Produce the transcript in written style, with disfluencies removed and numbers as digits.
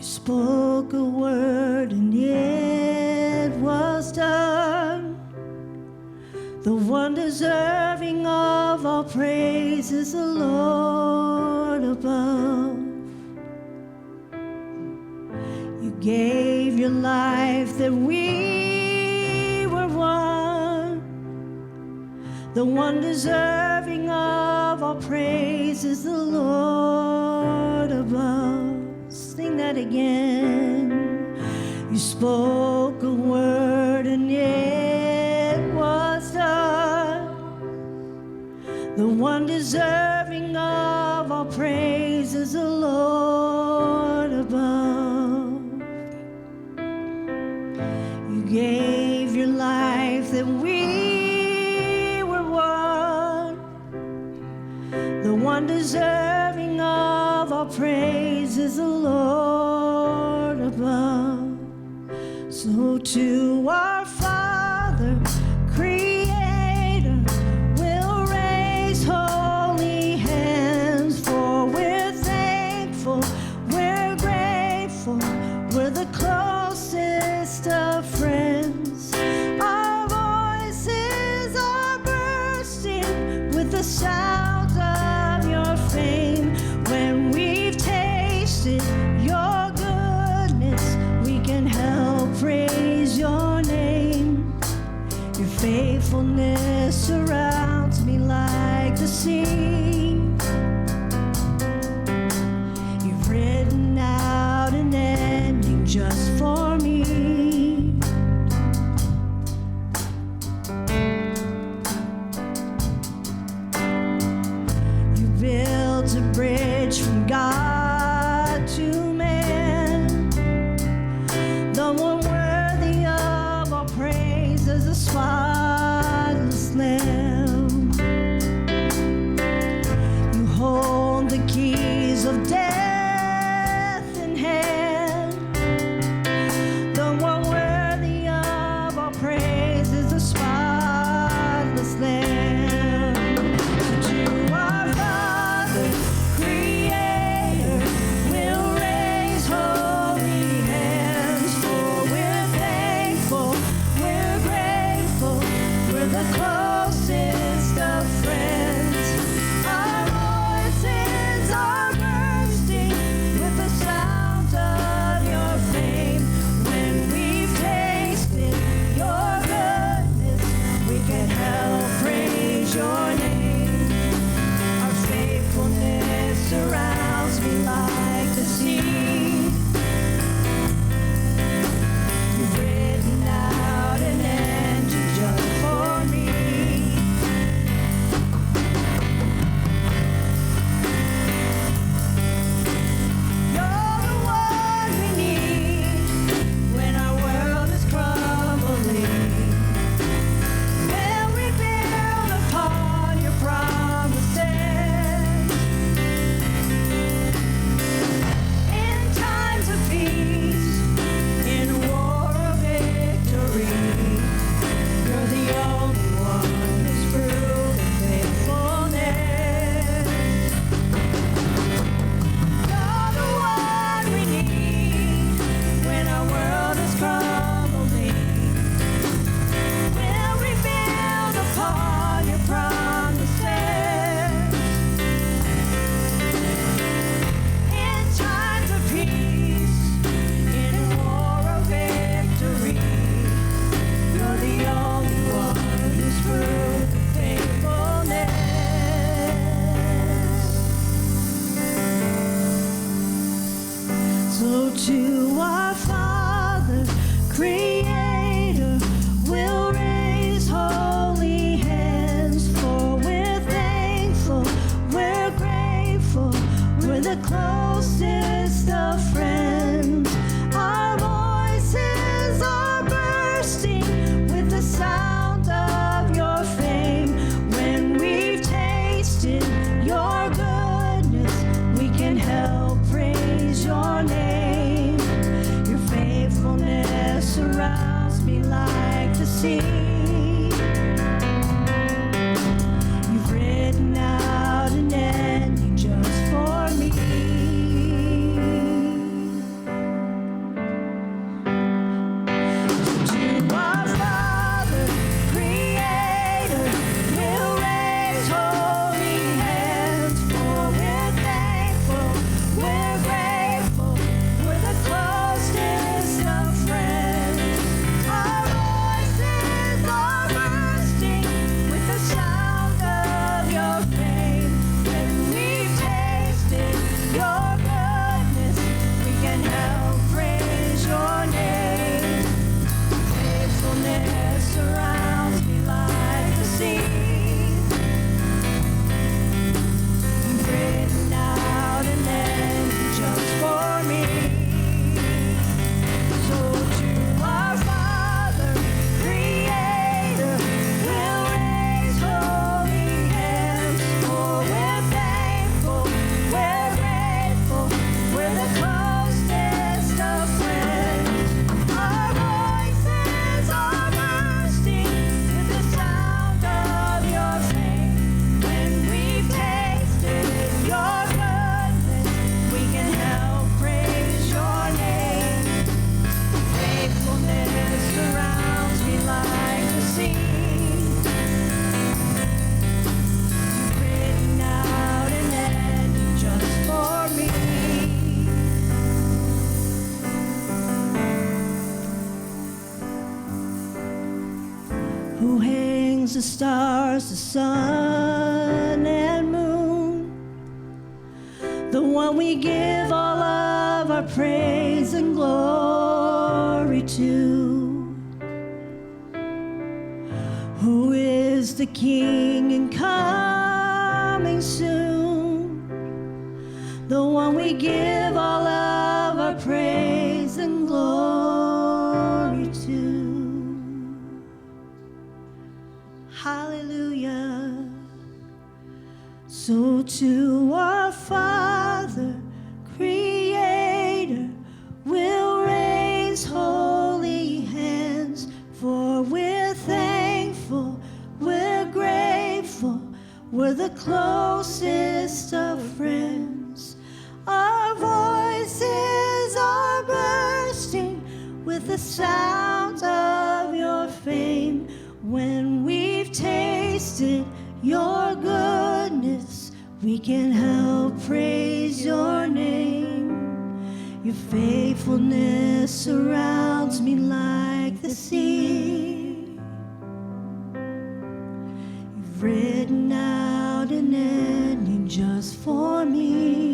Spoke a word and it was done. The one deserving of all praise is the Lord above. You gave your life that we were one. The one deserving of all praise is the Lord above. Sing that again. You spoke a word and it was done. The one deserving of all praise is the Lord above. You gave your life that we were one. The one deserving of all praise is the Lord above. So to our Father, Creator, we'll raise holy hands, for we're thankful, we're grateful, we're the closest of friends. Our voices are bursting with the sound of your fame. When we've tasted your goodness, we can help praise your name. Your faithfulness surrounds me like the sea. You've written out an ending just for me. You built a bridge from God to man, the one worthy of all praise as a spotless lamb. You hold the keys of death in hand, the one worthy of all praise is a spotless lamb. To our Father, Creator, we'll raise holy hands, for we're thankful, we're grateful, we're the closest of friends. Our voices are bursting with the sound of your fame. When we've tasted your goodness, we can help praise your name. Our faithfulness surrounds me like the sea. You've written out an ending just for me. You're the one we need when our world is crumbling. When we build upon your promises. In times of peace, in war or victory, you're the only one who's proven faithfulness. You're the one we need when our world is crumbling. We'll rebuild upon your promises. In times of peace, in war or victory, you're the only one who's proven faithfulness. So to our Father, Creator, we'll raise holy hands, for we're thankful, we're grateful, we're the closest of friends. Our voices are bursting with the sound of your fame. When we've tasted your goodness, we can help praise your name. Your faithfulness surrounds me like the sea. You've written out an ending just for me. the stars, the sun and moon, the one we give all of our praise and glory to, who is the King and coming soon, the one we give all of our praise and glory to. Hallelujah. So to our Father, Creator, we'll raise holy hands, for we're thankful, we're grateful, we're the closest of friends. Our voices are bursting with the sound of your fame. When we've tasted your goodness, we can't help praise your name. Your faithfulness surrounds me like the sea. You've written out an ending just for me.